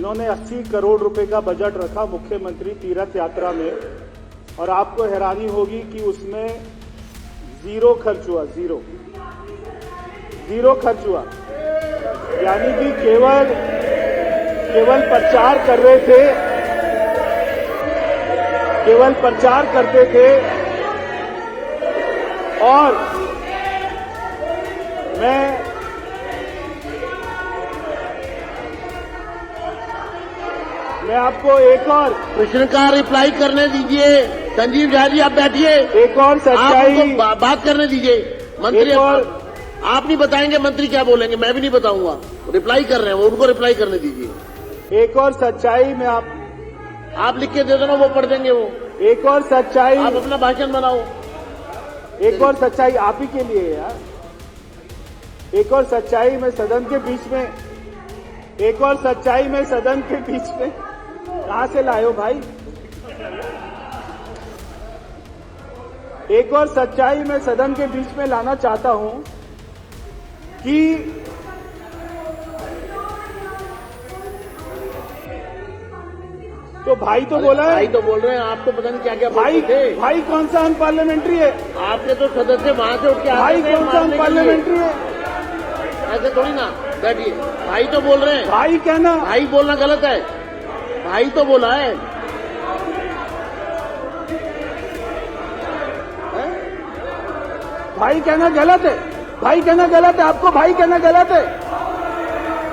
जिन्होंने 80 करोड़ रुपए का बजट रखा मुख्यमंत्री तीर्थ यात्रा में, और आपको हैरानी होगी कि उसमें जीरो खर्च हुआ, जीरो खर्च हुआ। यानी कि केवल प्रचार कर रहे थे, केवल प्रचार करते थे। और मैं आपको एक और प्रश्न का रिप्लाई करने दीजिए। संजीव झा जी, आप बैठिए। एक और सच्चाई बात करने दीजिए। मंत्री आप नहीं बताएंगे मंत्री क्या बोलेंगे, मैं भी नहीं बताऊंगा। रिप्लाई कर रहे हैं वो, उनको रिप्लाई करने दीजिए। एक और सच्चाई में आप लिख के दे दो ना, वो पढ़ देंगे वो। एक और सच्चाई, आप अपना भाषण बनाओ। एक और सच्चाई आप ही के लिए यार। एक और सच्चाई में सदन के बीच में, एक और सच्चाई में सदन के बीच में कहां से लाए हो भाई? एक और सच्चाई में सदन के बीच में लाना चाहता हूं कि तो भाई तो बोला है, भाई तो बोल रहे हैं, आप तो पता नहीं क्या क्या भाई थे। भाई कौन सा अनपार्लियामेंट्री है? आपके तो सदस्य वहां से उठ के भाई कौन सा अनपार्लियामेंट्री है? ऐसे थोड़ी ना, बैठिए। भाई तो बोल रहे हैं। भाई कहना, भाई बोलना गलत है। भाई तो बोला है। भाई कहना गलत है? भाई कहना गलत है? आपको भाई कहना गलत है?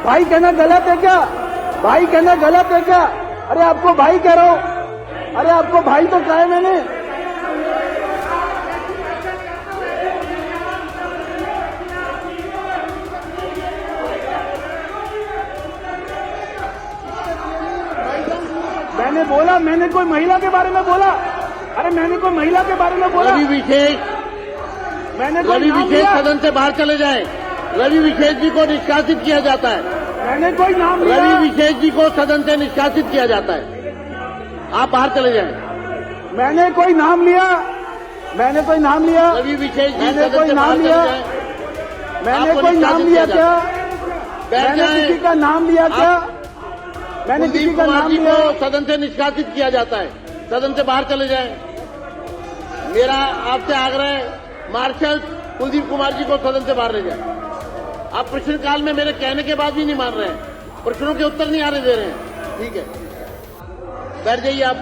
भाई कहना गलत है क्या? भाई कहना गलत है क्या? अरे आपको भाई कह रहा हूं। अरे आपको भाई तो कहा है मैंने। मैंने बोला, मैंने कोई महिला के बारे में बोला? अरे मैंने कोई महिला के बारे में बोला? रवि विशेष, मैंने रवि विशेष सदन से बाहर चले जाएं। रवि विशेष जी को निष्कासित किया जाता है। मैंने कोई नाम लिया? रवि विशेष जी को सदन से निष्कासित किया जाता है। आप बाहर चले जाएं। मैंने कोई नाम लिया? मैंने कोई नाम लिया? रवि विशेष जी मैंने सदन कोई से नाम बाहर चले लिया? जाएं। मैंने आपको कोई नाम निष्कासित लिया किया क्या? बैठ मैंने जाएं। किसी का नाम लिया क्या? मैंने किसी कुलदीप का कुमार नाम जी लिया? को सदन से निष्कासित किया जाता है। सदन से बाहर चले जाएं। मेरा आपसे आग्रह है, मार्शल कुलदीप कुमार जी को सदन से बाहर ले जाए। आप प्रश्नकाल में मेरे कहने के बाद भी नहीं मान रहे हैं, प्रश्नों के उत्तर नहीं आने दे रहे हैं। ठीक है, बैठ जाइए। आप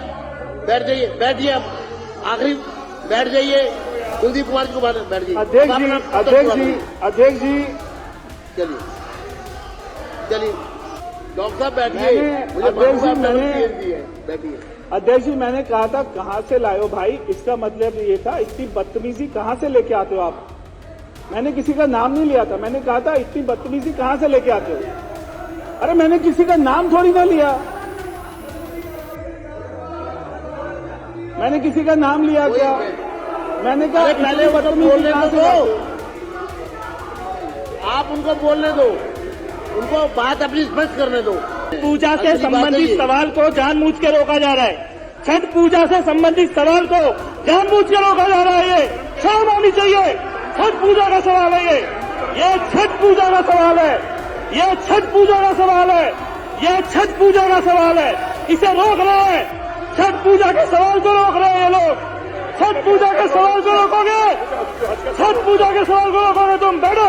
बैठ जाइए, बैठिए। आप आखिरी बैठ जाइए। कुलदीप कुमार जी को बाहर बैठ जाइए। अध्यक्ष जी, अध्यक्ष जी, चलिए चलिए, डॉक्टर साहब बैठिए। अध्यक्ष जी, बैठिए। अध्यक्ष जी, मैंने कहा था कहां से लाए हो भाई? इसका मतलब ये था, इतनी बदतमीजी कहां से लेके आते हो आप? मैंने किसी का नाम नहीं लिया था। मैंने कहा था इतनी बदतमीजी कहां से लेके आते हो? अरे मैंने किसी का नाम थोड़ी ना लिया। मैंने किसी का नाम लिया क्या? मैंने कहा पहले उनको बोलने दो, आप उनको बोलने दो, उनको बात अपनी स्पष्ट करने दो। पूजा से संबंधित सवाल को जानबूझ के रोका जा रहा है। छठ पूजा से संबंधित सवाल को जानबूझ के रोका जा रहा है। ये शर्म आनी चाहिए। छठ पूजा का सवाल है ये छठ पूजा का सवाल है। ये छठ पूजा का सवाल है। ये छठ पूजा का सवाल है। इसे रोक रहे हैं। छठ पूजा के सवाल को रोक रहे हैं ये लोग। छठ पूजा के सवाल को रोकोगे? छठ पूजा के सवाल को रोकोगे? तुम बैठो।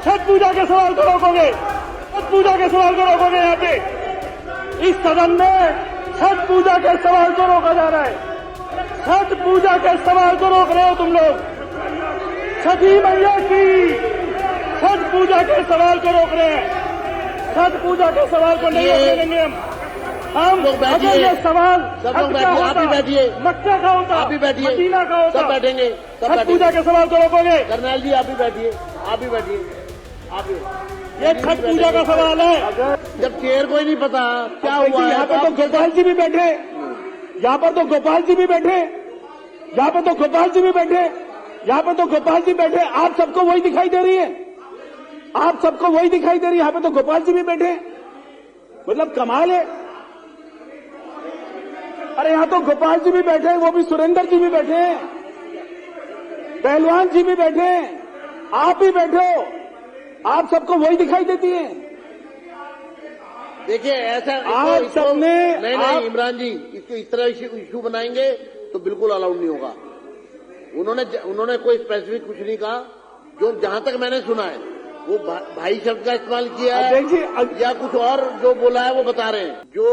छठ पूजा के सवाल को रोकोगे? छठ पूजा के सवाल को रोकोगे? यहाँ पे इस सदन में छठ पूजा के सवाल को रोका जा रहा है। छठ पूजा के सवाल को रोक रहे हो तुम लोग। छठी मैया की छठ पूजा के सवाल को रोक रहे हैं। छठ पूजा के सवाल को नहीं रोकने देंगे हम। अगर ये सवाल आप भी बैठिए। मक्का का होता, आप भी बैठिए। मदीना का होता, सब बैठेंगे। छठ पूजा के सवाल को रोकोगे? करनैल जी, आप भी बैठिए। आप भी बैठिए। आप भी, ये छठ पूजा का सवाल है। जब चेयर को ही नहीं पता क्या हुआ है। यहाँ पर तो गोपाल जी भी बैठे, यहाँ पर तो गोपाल जी भी बैठे, यहाँ पर तो गोपाल जी भी बैठे, यहाँ पर तो गोपाल जी बैठे। आप सबको वही दिखाई दे रही है? आप सबको वही दिखाई दे रही है? यहाँ पे तो गोपाल जी भी बैठे। मतलब कमाल है। अरे यहाँ तो गोपाल जी भी बैठे, वो भी सुरेंद्र जी भी बैठे, पहलवान जी भी बैठे, आप भी बैठे हो। आप सबको वही दिखाई देती है? देखिए ऐसा आप सबने नहीं इमरान जी, इसको इस तरह इशू बनाएंगे तो बिल्कुल अलाउड नहीं होगा। उन्होंने कोई स्पेसिफिक कुछ नहीं कहा। जो जहां तक मैंने सुना है वो भाई शब्द का इस्तेमाल किया है या कुछ और जो बोला है वो बता रहे हैं। जो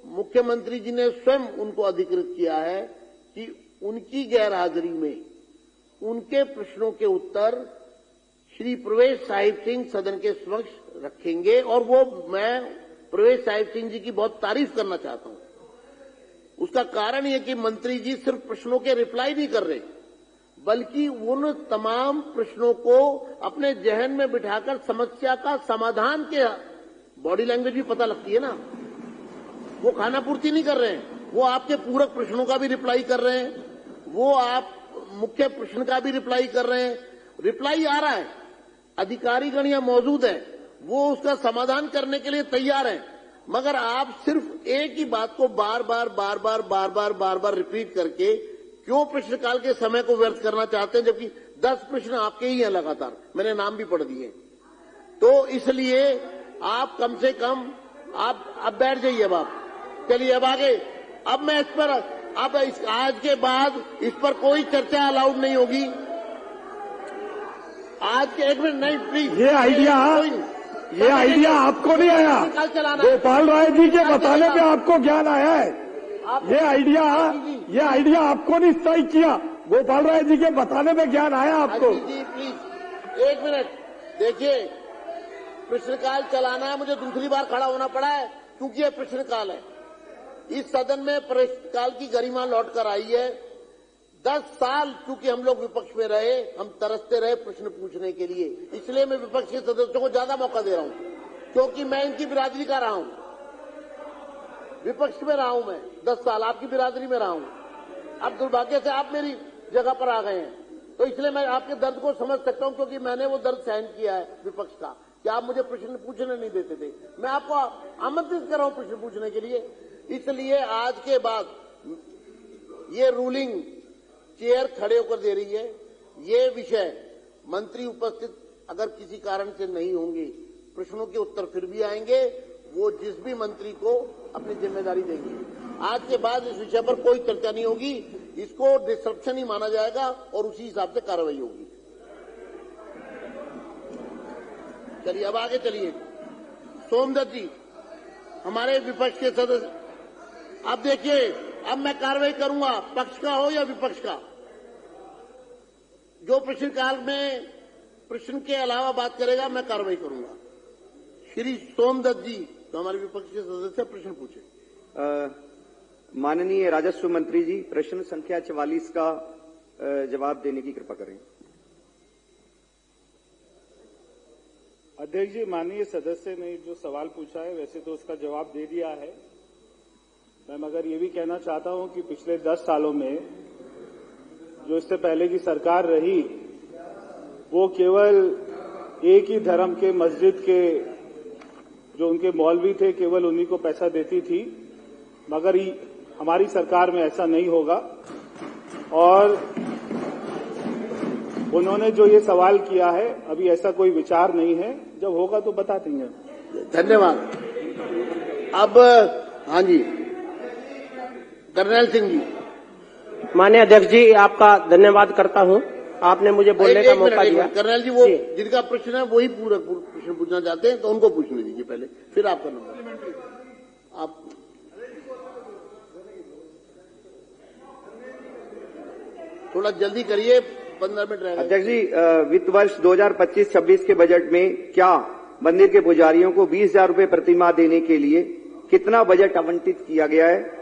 मुख्यमंत्री जी ने स्वयं उनको अधिकृत किया है कि उनकी गैरहाजिरी में उनके प्रश्नों के उत्तर श्री प्रवेश साहिब सिंह सदन के समक्ष रखेंगे, और वो मैं प्रवेश साहिब सिंह जी की बहुत तारीफ करना चाहता हूं। उसका कारण यह कि मंत्री जी सिर्फ प्रश्नों के रिप्लाई नहीं कर रहे, बल्कि उन तमाम प्रश्नों को अपने जहन में बिठाकर समस्या का समाधान के, बॉडी लैंग्वेज भी पता लगती है ना, वो खाना पूर्ति नहीं कर रहे हैं, वो आपके पूरक प्रश्नों का भी रिप्लाई कर रहे हैं, वो आप मुख्य प्रश्न का भी रिप्लाई कर रहे हैं। रिप्लाई आ रहा है, अधिकारीगण यहां मौजूद है, वो उसका समाधान करने के लिए तैयार हैं, मगर आप सिर्फ एक ही बात को बार बार रिपीट करके क्यों प्रश्नकाल के समय को व्यर्थ करना चाहते हैं, जबकि 10 प्रश्न आपके ही हैं लगातार, मैंने नाम भी पढ़ दिए। तो इसलिए आप कम से कम आप बैठ जाइए। अब आप चलिए, अब आगे, अब मैं इस पर आज के बाद इस पर कोई चर्चा अलाउड नहीं होगी। आज के एक मिनट नहीं प्लीज, ये आइडिया आपको नहीं आया, गोपाल राय जी के बताने पे आपको ज्ञान आया है। ये आइडिया आपको नहीं स्ट्राइक किया, गोपाल राय जी के बताने में ज्ञान आया आपको। जी प्लीज एक मिनट देखिए, प्रश्नकाल चलाना है, मुझे दूसरी बार खड़ा होना पड़ा है क्योंकि ये प्रश्नकाल है। इस सदन में प्रश्नकाल की गरिमा लौट कर आई है। 10 साल चूंकि हम लोग विपक्ष में रहे, हम तरसते रहे प्रश्न पूछने के लिए, इसलिए मैं विपक्ष के सदस्यों को ज्यादा मौका दे रहा हूं, क्योंकि मैं इनकी बिरादरी का रहा हूं, विपक्ष में रहा हूं मैं 10 साल, आपकी बिरादरी में रहा हूं। अब दुर्भाग्य से आप मेरी जगह पर आ गए हैं, तो इसलिए मैं आपके दर्द को समझ सकता हूं, क्योंकि मैंने वो दर्द सहन किया है विपक्ष का, कि आप मुझे प्रश्न पूछने नहीं देते थे। मैं आपको आमंत्रित कर रहा हूं प्रश्न पूछने के लिए। इसलिए आज के बाद ये रूलिंग चेयर खड़े होकर दे रही है। ये विषय मंत्री उपस्थित अगर किसी कारण से नहीं होंगे, प्रश्नों के उत्तर फिर भी आएंगे, वो जिस भी मंत्री को अपनी जिम्मेदारी देंगे। आज के बाद इस विषय पर कोई चर्चा नहीं होगी, इसको डिस्ट्रप्शन ही माना जाएगा और उसी हिसाब से कार्रवाई होगी। चलिए, अब आगे चलिए। सोमदत्त जी, हमारे विपक्ष के सदस्य, अब देखिए, अब मैं कार्रवाई करूंगा, पक्ष का हो या विपक्ष का। जो प्रश्नकाल में प्रश्न के अलावा बात करेगा, मैं कार्रवाई करूंगा। श्री सोमदत्त जी, तो हमारे विपक्ष के सदस्य, प्रश्न पूछे। माननीय राजस्व मंत्री जी, प्रश्न संख्या 44 का जवाब देने की कृपा करें। अध्यक्ष जी, माननीय सदस्य ने जो सवाल पूछा है वैसे तो उसका जवाब दे दिया है। मैं मगर ये भी कहना चाहता हूं कि पिछले 10 सालों में जो इससे पहले की सरकार रही, वो केवल एक ही धर्म के मस्जिद के जो उनके मौलवी थे, केवल उन्हीं को पैसा देती थी, मगर हमारी सरकार में ऐसा नहीं होगा। और उन्होंने जो ये सवाल किया है, अभी ऐसा कोई विचार नहीं है, जब होगा तो बता देंगे। धन्यवाद। अब हाँ जी, कर्नल सिंह जी। माननीय अध्यक्ष जी, आपका धन्यवाद करता हूं, आपने मुझे बोलने का मौका दिया। कर्नल जी, वो जिनका प्रश्न है वही पूरा प्रश्न पूछना चाहते हैं, तो उनको पूछने दीजिए पहले, फिर आपका नंबर। आप थोड़ा जल्दी करिए, 15 मिनट रहेगा। अध्यक्ष जी, वित्त वर्ष 2025-26 के बजट में क्या मंदिर के पुजारियों को 20,000 रूपये प्रतिमाह देने के लिए कितना बजट आवंटित किया गया है,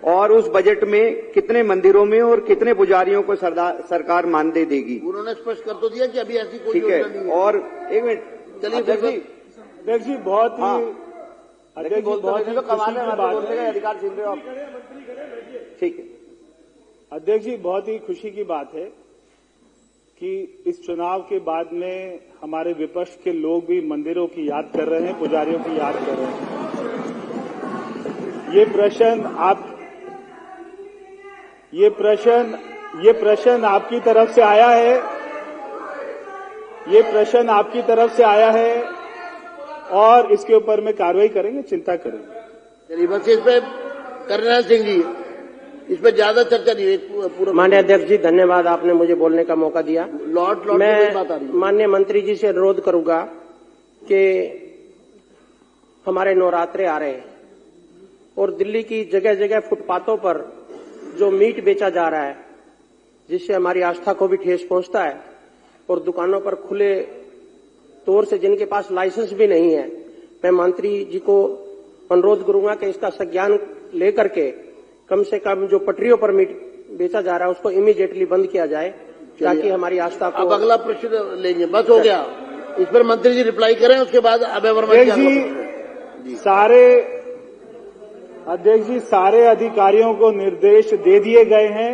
और उस बजट में कितने मंदिरों में और कितने पुजारियों को सरकार मानदेय देगी? उन्होंने स्पष्ट कर तो दिया कि अभी ऐसी कोई ठीक योजना नहीं है। और एक मिनट, चलिए अध्यक्ष जी, बहुत ही अधिकार छीन रहे हो आप। ठीक है अध्यक्ष जी, बहुत ही खुशी की बात है कि इस चुनाव के बाद में हमारे विपक्ष के लोग भी मंदिरों की याद कर रहे हैं, पुजारियों की याद कर रहे हैं। ये प्रश्न आपकी तरफ से आया है। ये प्रश्न आपकी तरफ से आया है और इसके ऊपर में कार्रवाई करेंगे, चिंता करेंगे। चलिए बस इस पे करनाल सिंह जी, इस पे ज्यादा चर्चा नहीं हुई। पूरा माननीय अध्यक्ष जी, धन्यवाद, आपने मुझे बोलने का मौका दिया। लॉट बात आ रही मैं माननीय मंत्री जी से अनुरोध करूंगा कि हमारे नवरात्रे आ रहे हैं और दिल्ली की जगह जगह फुटपाथों पर जो मीट बेचा जा रहा है, जिससे हमारी आस्था को भी ठेस पहुंचता है, और दुकानों पर खुले तौर से जिनके पास लाइसेंस भी नहीं है, मैं मंत्री जी को अनुरोध करूंगा कि इसका संज्ञान लेकर के कम से कम जो पटरियों पर मीट बेचा जा रहा है उसको इमीडिएटली बंद किया जाए, ताकि हमारी आस्था को। अब अगला प्रश्न लेंगे, बस हो गया। इस पर मंत्री जी रिप्लाई करें, उसके बाद अभय वर्मा जी सारे अधिकारियों को निर्देश दे दिए गए हैं।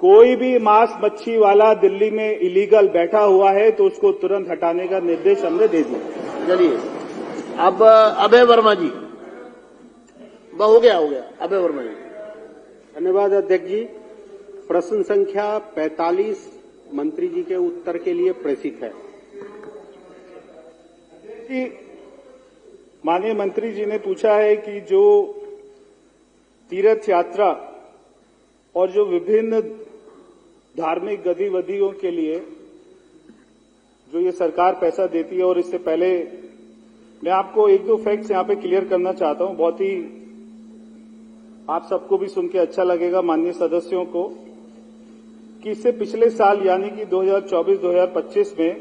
कोई भी मांस मच्छी वाला दिल्ली में इलीगल बैठा हुआ है तो उसको तुरंत हटाने का निर्देश हमने दे दिया। चलिए अब अभय वर्मा जी, हो गया अभय वर्मा जी। धन्यवाद अध्यक्ष जी। प्रश्न संख्या 45 मंत्री जी के उत्तर के लिए प्रेषित है। माननीय मंत्री जी ने पूछा है कि जो तीर्थ यात्रा और जो विभिन्न धार्मिक गतिविधियों के लिए जो ये सरकार पैसा देती है, और इससे पहले मैं आपको एक दो फैक्ट्स यहां पे क्लियर करना चाहता हूं, बहुत ही आप सबको भी सुन के अच्छा लगेगा माननीय सदस्यों को, कि इससे पिछले साल यानी कि 2024-2025 में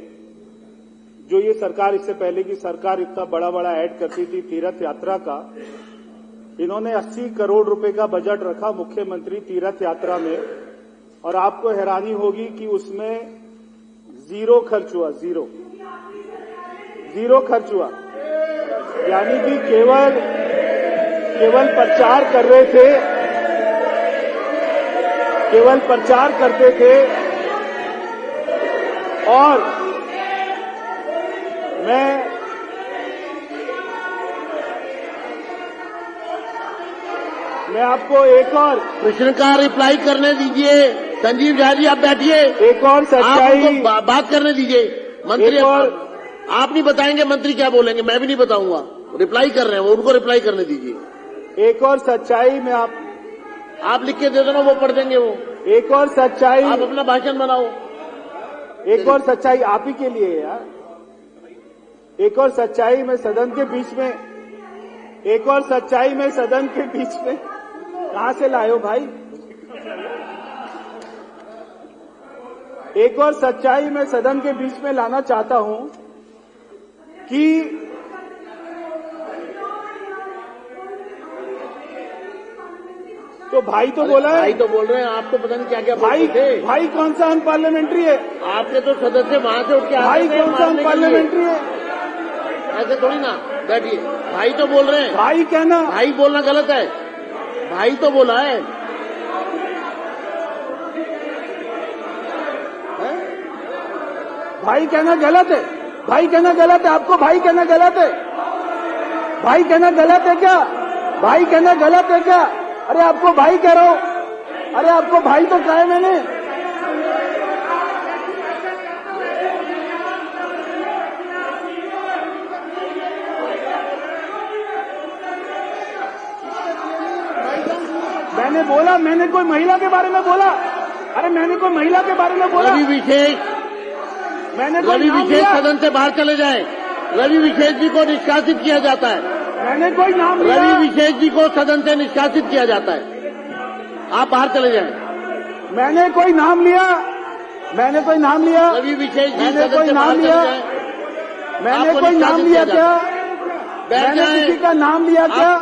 जो ये सरकार, इससे पहले की सरकार इतना बड़ा ऐड करती थी तीर्थ यात्रा का, इन्होंने 80 करोड़ रुपए का बजट रखा मुख्यमंत्री तीर्थ यात्रा में, और आपको हैरानी होगी कि उसमें जीरो खर्च हुआ, जीरो खर्च हुआ। यानी कि केवल प्रचार कर रहे थे, केवल प्रचार करते थे। और मैं आपको एक और प्रश्न का रिप्लाई करने दीजिए। संजीव झा जी आप बैठिए, एक और सच्चाई बात करने दीजिए। मंत्री आप नहीं बताएंगे मंत्री क्या बोलेंगे, मैं भी नहीं बताऊंगा। रिप्लाई कर रहे हैं वो, उनको रिप्लाई करने दीजिए। एक और सच्चाई में आप लिख के दे दो ना, वो पढ़ देंगे वो। एक और सच्चाई, आप अपना भाषण बनाओ। एक और सच्चाई आप ही के लिए यार। एक और सच्चाई में सदन के बीच में, एक और सच्चाई में सदन के बीच में कहां से लाए हो भाई? एक और सच्चाई मैं सदन के बीच में लाना चाहता हूं कि तो भाई तो बोला है, भाई तो बोल रहे हैं, आप तो पता नहीं क्या क्या भाई कौन सा अनपार्लियामेंट्री है? आपके तो सदस्य वहां से उठ के भाई कौन सा अनपार्लियामेंट्री है? ऐसे थोड़ी ना, बैठिए। भाई तो बोल रहे हैं, भाई कहना, भाई बोलना गलत है। भाई तो बोला है, भाई कहना गलत है, भाई कहना गलत है। आपको भाई कहना गलत है? भाई कहना गलत है क्या? भाई कहना गलत है क्या? अरे आपको भाई कह रहा हूं, अरे आपको भाई तो कहा है मैंने। मैंने बोला, मैंने कोई महिला के बारे में बोला? अरे मैंने कोई महिला के बारे में बोला? रवि विशेष सदन से बाहर चले जाएं। रवि विशेष जी को निष्कासित किया जाता है। मैंने कोई नाम लिया? रवि विशेष जी को सदन से निष्कासित किया जाता है। आप बाहर चले जाएं। मैंने कोई नाम लिया? मैंने कोई नाम लिया? रवि विशेष जी मैंने सदन कोई से नाम बाहर लिया? चले जाएं। मैंने कोई नाम लिया क्या? मैंने किसी का नाम लिया क्या?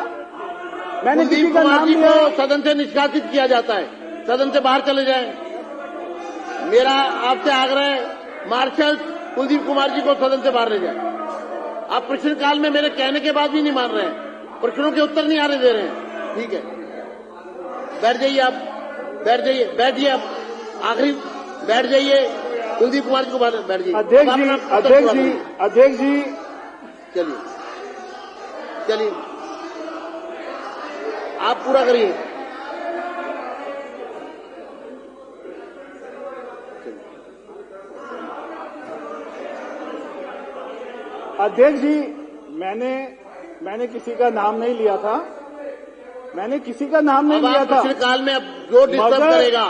मैंने किसी का नाम लिया? सदन से निष्कासित किया जाता है। सदन से बाहर चले जाएं। मेरा आपसे आग्रह है, मार्शल कुलदीप कुमार जी को सदन से बाहर ले जाए। आप प्रश्नकाल में मेरे कहने के बाद भी नहीं मान रहे हैं, प्रश्नों के उत्तर नहीं आने दे रहे हैं। ठीक है, बैठ जाइए आप, बैठिए आप, आखिरी बैठ जाइए। कुलदीप कुमार जी को बाहर बैठ जाइए। अध्यक्ष जी चलिए आप पूरा करिए। अध्यक्ष जी, मैंने किसी का नाम नहीं लिया था। मैंने किसी का नाम नहीं लिया था। प्रश्नकाल में अब जो डिस्टर्ब करेगा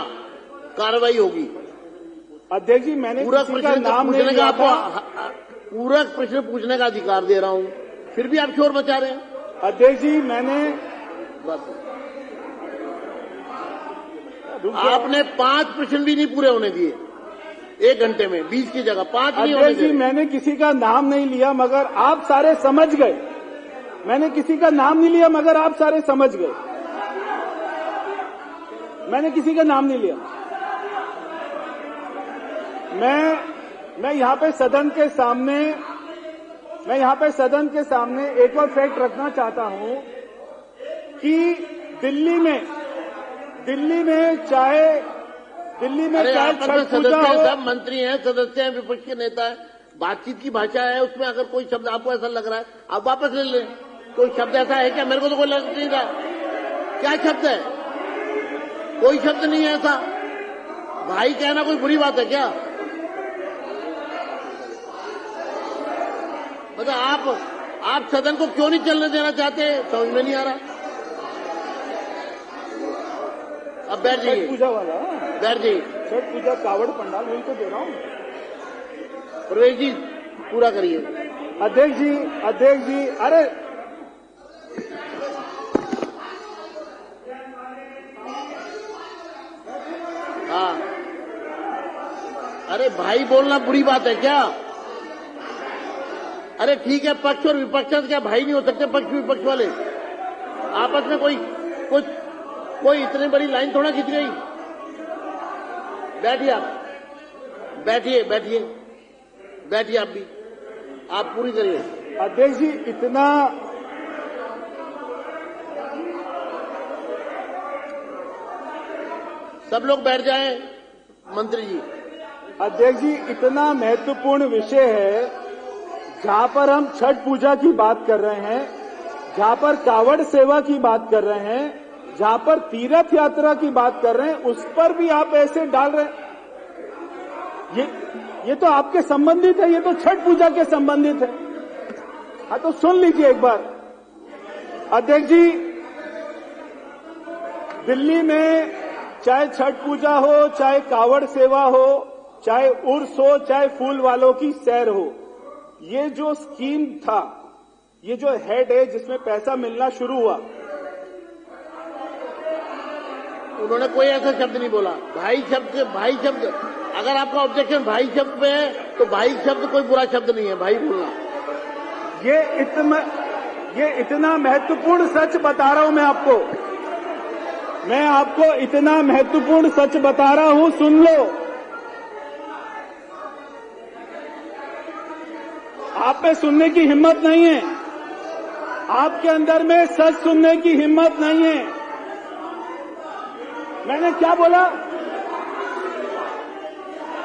कार्रवाई होगी। अध्यक्ष जी, मैंने किसी का नाम नहीं लिया था। पूरक प्रश्न पूछने का अधिकार दे रहा हूं, फिर भी आप शोर मचा रहे हैं। अध्यक्ष जी, आपने 5 प्रश्न भी नहीं पूरे होने दिए 1 घंटे में, 20 की जगह 5 नहीं होने दिए। मैंने किसी का नाम नहीं लिया, मगर आप सारे समझ गए। मैंने किसी का नाम नहीं लिया, मगर आप सारे समझ गए। मैंने किसी का नाम नहीं लिया। मैं यहाँ पे सदन के सामने एक और फैक्ट रखना चाहता हूं कि दिल्ली में चाहे छठ पूजा हो, सब मंत्री हैं, सदस्य हैं, विपक्ष के नेता हैं, बातचीत की भाषा है, उसमें अगर कोई शब्द आपको ऐसा लग रहा है आप वापस ले लें। कोई शब्द ऐसा है क्या? मेरे को तो कोई लग नहीं रहा। क्या शब्द है? कोई शब्द नहीं है ऐसा। भाई कहना कोई बुरी बात है क्या? मतलब आप सदन को क्यों नहीं चलने देना चाहते, समझ में नहीं आ रहा। अब बैठ जाइए। पूजा वाला बैठ जाइए। छठ पूजा कावड़ पंडाल वही तो दे रहा हूं। प्रवेश जी पूरा करिए। अध्यक्ष जी, अरे हाँ, अरे भाई बोलना बुरी बात है क्या? अरे ठीक है, पक्ष और विपक्ष क्या भाई नहीं हो सकते? पक्ष विपक्ष वाले आपस में कोई इतनी बड़ी लाइन थोड़ा खींच गई। बैठिए आप, बैठिए आप भी, आप पूरी करिए। अध्यक्ष जी, इतना सब लोग बैठ जाएं। मंत्री जी। अध्यक्ष जी, इतना महत्वपूर्ण विषय है जहां पर हम छठ पूजा की बात कर रहे हैं, जहां पर कावड़ सेवा की बात कर रहे हैं, जहां पर तीर्थ यात्रा की बात कर रहे हैं, उस पर भी आप ऐसे डाल रहे हैं। ये तो आपके संबंधित है, ये तो छठ पूजा के संबंधित है। हाँ, तो सुन लीजिए एक बार। अध्यक्ष जी, दिल्ली में चाहे छठ पूजा हो, चाहे कावड़ सेवा हो, चाहे उर्स हो, चाहे फूल वालों की सैर हो, ये जो स्कीम था, ये जो हेड है जिसमें पैसा मिलना शुरू हुआ, उन्होंने कोई ऐसा शब्द नहीं बोला। भाई शब्द अगर आपका ऑब्जेक्शन भाई शब्द पे है तो भाई शब्द कोई बुरा शब्द नहीं है, भाई बोलना। ये इतना महत्वपूर्ण सच बता रहा हूं मैं आपको इतना महत्वपूर्ण सच बता रहा हूं, सुन लो। आप में सुनने की हिम्मत नहीं है, आपके अंदर में सच सुनने की हिम्मत नहीं है। मैंने क्या बोला?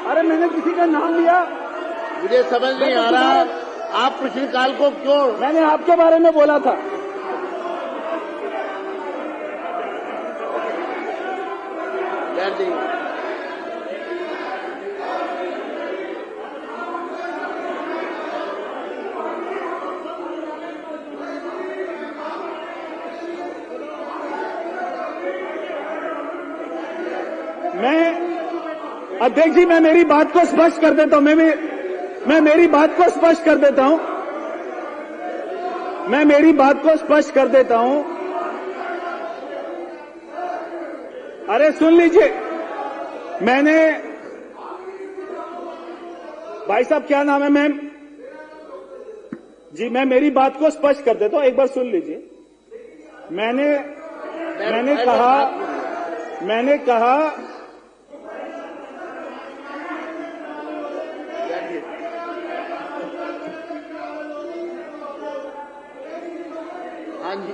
अरे मैंने किसी का नाम लिया? मुझे समझ नहीं आ रहा आप प्रश्नकाल को क्यों। मैंने आपके बारे में बोला था। बैठ जाइए। अध्यक्ष जी, मैं मेरी बात को स्पष्ट कर देता हूं। मैं मेरी बात को स्पष्ट कर देता हूं। अरे सुन लीजिए, मैंने, भाई साहब क्या नाम है? मैं मेरी बात को स्पष्ट कर देता हूं, एक बार सुन लीजिए। मैंने कहा हाँ जी,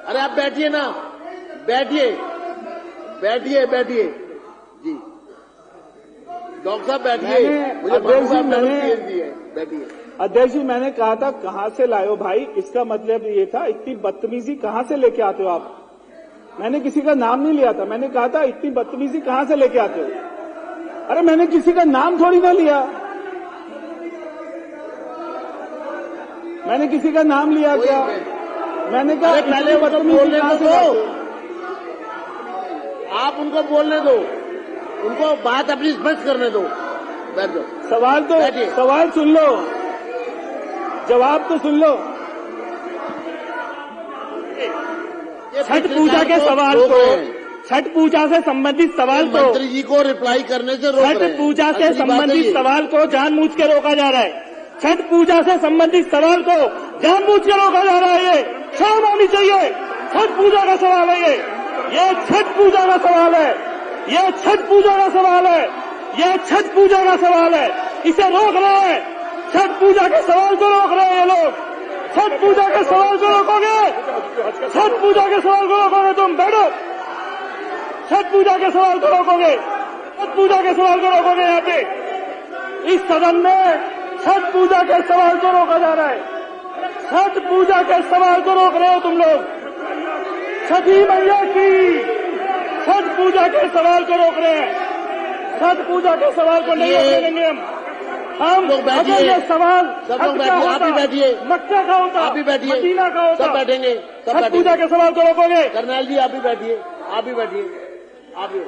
अरे आप बैठिए ना, बैठिए जी। डॉक्टर साहब बैठिए, मुझे बैठिए। अध्यक्ष जी, मैंने कहा था कहां से लाए हो भाई, इसका मतलब ये था इतनी बदतमीजी कहां से लेके आते हो आप। मैंने किसी का नाम नहीं लिया था, मैंने कहा था इतनी बदतमीजी कहां से लेके आते हो। अरे मैंने किसी का नाम थोड़ी ना लिया। मैंने किसी का नाम लिया क्या? मैंने कहा अरे पहले इतनी उनको बदतमीजी बोलने कहाँ तो से दो, करते हो? आप उनको बोलने दो, उनको बात अपनी स्पष्ट करने दो। बैठ जाओ। सवाल सुन लो, जवाब तो सुन लो। ये छठ पूजा के सवाल रोक को, रहे हैं। छठ पूजा से संबंधित सवाल को, मंत्री जी को रिप्लाई करने से रोक रहे छठ हैं। पूजा से असली बात है संबंधित ये। सवाल को जानबूझ के रोका जा रहा है। छठ पूजा से संबंधित सवाल को जानबूझ के रोका जा रहा है। ये शर्म आनी चाहिए। छठ पूजा का सवाल है ये छठ पूजा का सवाल है। ये छठ पूजा का सवाल है। ये छठ पूजा का सवाल है। इसे रोक रहे हैं। छठ पूजा के सवाल को रोक रहे हैं ये लोग। छठ पूजा के सवाल को रोकोगे? छठ पूजा के सवाल को रोकोगे? तुम बैठो। छठ पूजा के सवाल को रोकोगे? छठ पूजा के सवाल को रोकोगे? यहाँ पे इस सदन में छठ पूजा के सवाल को रोका जा रहा है। छठ पूजा के सवाल को रोक रहे हो तुम लोग। छठी मैया की छठ पूजा के सवाल को रोक रहे हैं। छठ पूजा के सवाल को नहीं रोकने देंगे हम। लोग बैठिए। अगर ये सवाल सब लोग बैठिए। आप भी बैठिए। मक्का का होता, आप भी बैठिए। मदीना का होता, सब बैठेंगे। छठ पूजा के सवाल को रोकोगे? करनैल जी आप भी बैठिए। आप भी बैठिए। आप भी।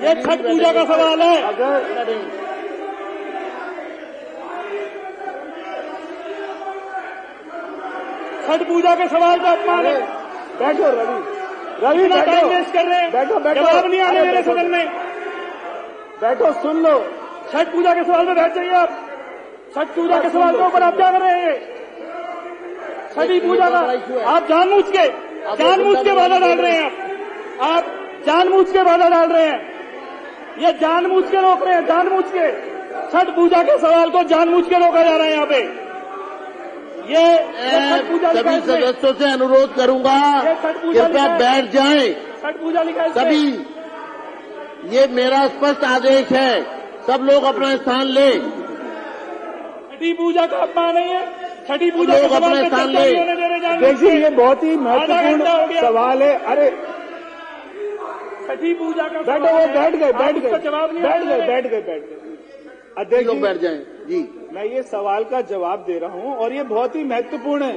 ये छठ पूजा का सवाल है। अगर बैठेंगे। छठ पूजा के सवाल का अपमान है। बैठो रवि इतना टाइम बैठो, वेस्ट कर रहे हैं। बैठो। जवाब नहीं आने अरे दे रहे बैठो। सदन में। बैठो, सुन लो। छठ पूजा के सवाल में बैठ जाइए आप। छठ पूजा के सवाल के ऊपर आप क्या कर रहे हैं? छठी पूजा का आप जानबूझ के बाधा डाल रहे हैं। आप जानबूझ के बाधा डाल रहे हैं। ये जानबूझ के रोक रहे हैं। जानबूझ के छठ पूजा के सवाल को जानबूझ के रोका जा रहा है यहाँ पे। ये छठ पूजा लिखा है सभी इसमें। सदस्यों से अनुरोध करूंगा ये छठ पूजा कृपया लिखा है। बैठ जाएं। छठ पूजा लिखा है इसमें। सभी ये मेरा स्पष्ट आदेश है। सब लोग अपना स्थान लें। छठी पूजा का अपमान नहीं है। छठी पूजा के लोग सवाल अपने पे स्थान चर्चा ले। नहीं होने दे रहे जानबूझ देखिए, के। ये बहुत ही आधा घंटा हो महत्वपूर्ण गया। सवाल है। अरे छठी पूजा का बैठो, सवाल वो है। बैठ गए आप इसका जवाब नहीं दे रहे। बैठ गए। अध्यक्ष लोग जी, बैठ जाएं। जी मैं ये सवाल का जवाब दे रहा हूं और ये बहुत ही महत्वपूर्ण है।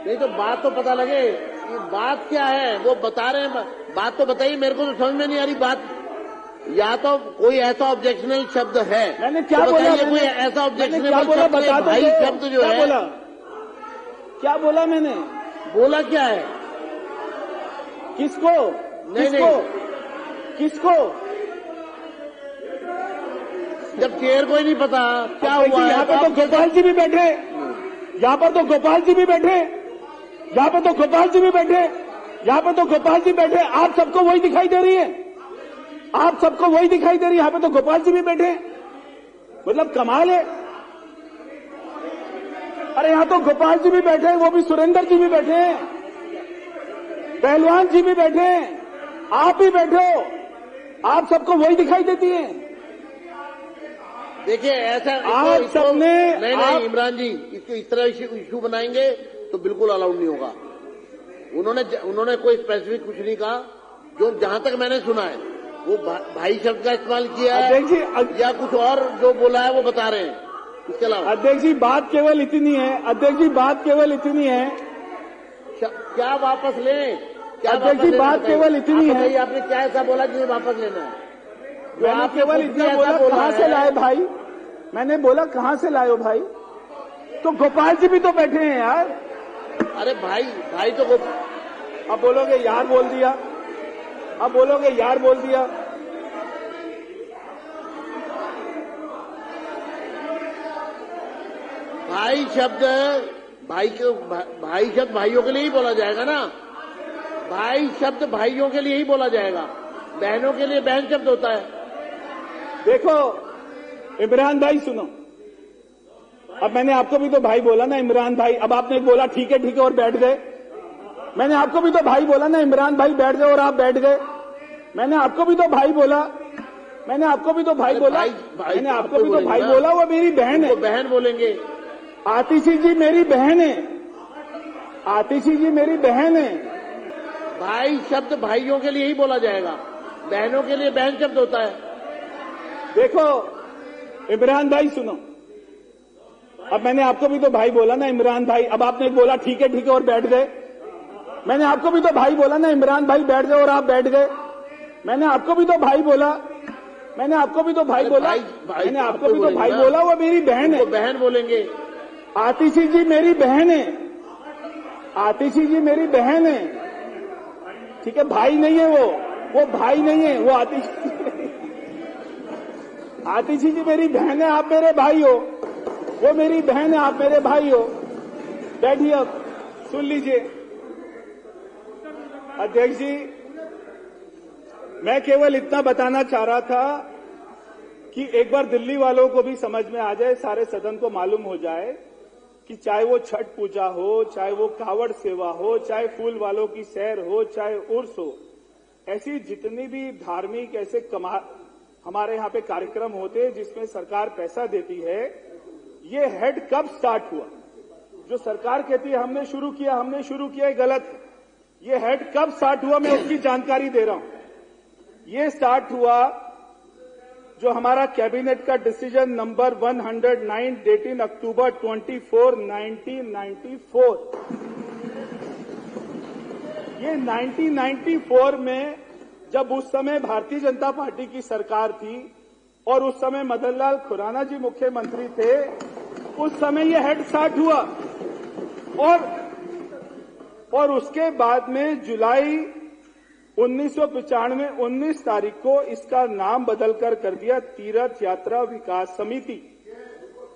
नहीं तो बात तो पता लगे कि बात क्या है। वो बता रहे हैं। बात तो बताइए। मेरे को तो समझ में नहीं आ रही बात। या तो कोई ऐसा ऑब्जेक्शनल शब्द है। मैंने क्या तो बोला? बताइए कोई ऐसा मैंने ऑब्जेक्शनल क्या बोला? शब्द बता है। दो। भाई शब्द जो क्या है बोला? क्या बोला मैंने? बोला क्या है? किसको? किसको? जब चेयर को ही नहीं पता क्या अब देखिए, हुआ है यहाँ तो पे तो आप गोपाल जी भी बैठे। यहाँ पर तो गोपाल जी भी बैठे। यहाँ पे तो गोपाल जी भी बैठे। यहाँ पे तो गोपाल जी बैठे। आप सबको वही दिखाई दे रही है। आप सबको वही दिखाई दे रही है। यहाँ पे तो गोपाल जी भी बैठे। मतलब कमाल है। अरे यहाँ तो गोपाल जी भी बैठे हैं, वो भी सुरेंद्र जी भी बैठे हैं, पहलवान जी भी बैठे हैं, आप भी बैठे हो। आप सबको वही दिखाई देती है। देखिए ऐसा आप सबने नहीं इमरान जी इसको इस तरह इशू बनाएंगे तो बिल्कुल अलाउड नहीं होगा। उन्होंने कोई स्पेसिफिक कुछ नहीं कहा। जो जहां तक मैंने सुना है वो भाई शब्द का इस्तेमाल किया है अध्यक्ष जी, या कुछ और जो बोला है वो बता रहे हैं। इसके अलावा अध्यक्ष जी बात केवल इतनी है। अध्यक्ष जी बात केवल इतनी है। क्या वापस लें? क्या अध्यक्ष वापस जी लेना बात बताइए? केवल इतनी आप है। बताइए, आपने क्या ऐसा बोला जिसे वापस लेना है? जो मैंने आपने केवल खुद इतना भी बोला, ऐसा कहां से है। लाए भाई? मैंने बोला कहां से लाए हो भाई? तो गोपाल जी भी तो बैठे हैं यार। अरे भाई तो अब बोलोगे यार बोल दिया। अब बोलोगे यार बोल दिया। भाई शब्द भाइयों के लिए ही बोला जाएगा ना। भाई शब्द भाइयों के लिए ही बोला जाएगा। बहनों के लिए बहन शब्द होता है। देखो इमरान भाई सुनो, अब मैंने आपको भी तो भाई बोला ना इमरान भाई। अब आपने बोला ठीक है और बैठ गए। मैंने आपको भी तो भाई बोला ना इमरान भाई बैठ गए और आप बैठ गए। मैंने आपको भी तो भाई बोला। मैंने आपको भी तो भाई बोला। मैंने आपको भी तो भाई बोला। वो मेरी बहन है। बहन बोलेंगे। आतिशी जी मेरी बहन है। आतिशी जी मेरी बहन है। भाई शब्द भाइयों के लिए ही बोला जाएगा। बहनों के लिए बहन शब्द होता है। देखो इमरान भाई सुनो, अब मैंने आपको भी तो भाई बोला ना इमरान भाई, अब आपने बोला ठीक है और बैठ गए। मैंने आपको भी तो भाई बोला ना इमरान भाई बैठ गए और आप बैठ गए। मैंने आपको भी तो भाई बोला, मैंने आपको भी तो भाई बोला, मैंने आपको भी तो भाई बोला। वो मेरी बहन है, बहन बोलेंगे। आतिशी जी मेरी बहन है, आतिशी जी मेरी बहन है, ठीक है, भाई नहीं है वो भाई नहीं है, वो आतिशी जी मेरी बहन है, आप मेरे भाई हो। वो मेरी बहन है, आप मेरे भाई हो। बैठिए, अब सुन लीजिए। अध्यक्ष जी, मैं केवल इतना बताना चाह रहा था कि एक बार दिल्ली वालों को भी समझ में आ जाए, सारे सदन को मालूम हो जाए कि चाहे वो छठ पूजा हो, चाहे वो कावड़ सेवा हो, चाहे फूल वालों की सैर हो, चाहे उर्स हो, ऐसी जितनी भी धार्मिक ऐसे हमारे यहाँ पे कार्यक्रम होते हैं जिसमें सरकार पैसा देती है, ये हेड कब स्टार्ट हुआ? जो सरकार कहती है हमने शुरू किया, ये गलत है। ये हेड कब स्टार्ट हुआ, मैं उसकी जानकारी दे रहा हूं। ये स्टार्ट हुआ जो हमारा कैबिनेट का डिसीजन नंबर 109 डेटेड अक्टूबर 24, 1994। ये 1994 में जब उस समय भारतीय जनता पार्टी की सरकार थी और उस समय मदन लाल खुराना जी मुख्यमंत्री थे, उस समय ये हेड स्टार्ट हुआ। और उसके बाद में जुलाई 1995 19 तारीख को इसका नाम बदलकर कर दिया तीर्थ यात्रा विकास समिति।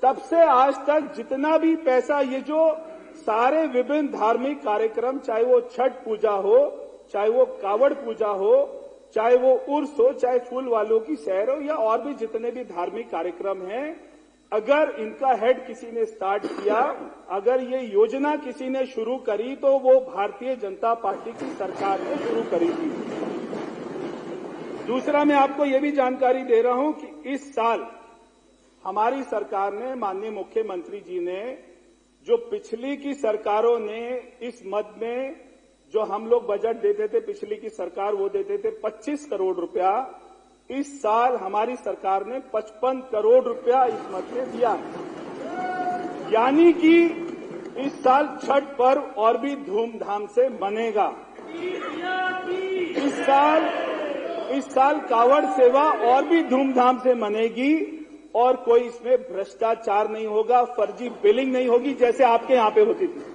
तब से आज तक जितना भी पैसा, ये जो सारे विभिन्न धार्मिक कार्यक्रम, चाहे वो छठ पूजा हो, चाहे वो कावड़ पूजा हो, चाहे वो उर्स हो, चाहे फूल वालों की सैर हो, या और भी जितने भी धार्मिक कार्यक्रम हैं, अगर इनका हेड किसी ने स्टार्ट किया, अगर ये योजना किसी ने शुरू करी, तो वो भारतीय जनता पार्टी की सरकार ने शुरू करी थी। दूसरा, मैं आपको ये भी जानकारी दे रहा हूं कि इस साल हमारी सरकार ने, माननीय मुख्यमंत्री जी ने, जो पिछली की सरकारों ने इस मद में जो हम लोग बजट देते थे, पिछली की सरकार वो देते थे 25 करोड़ रुपया, इस साल हमारी सरकार ने 55 करोड़ रुपया इस मद में दिया। यानी कि इस साल छठ पर्व और भी धूमधाम से मनेगा। इस साल कावड़ सेवा और भी धूमधाम से मनेगी और कोई इसमें भ्रष्टाचार नहीं होगा, फर्जी बिलिंग नहीं होगी जैसे आपके यहां पे होती थी।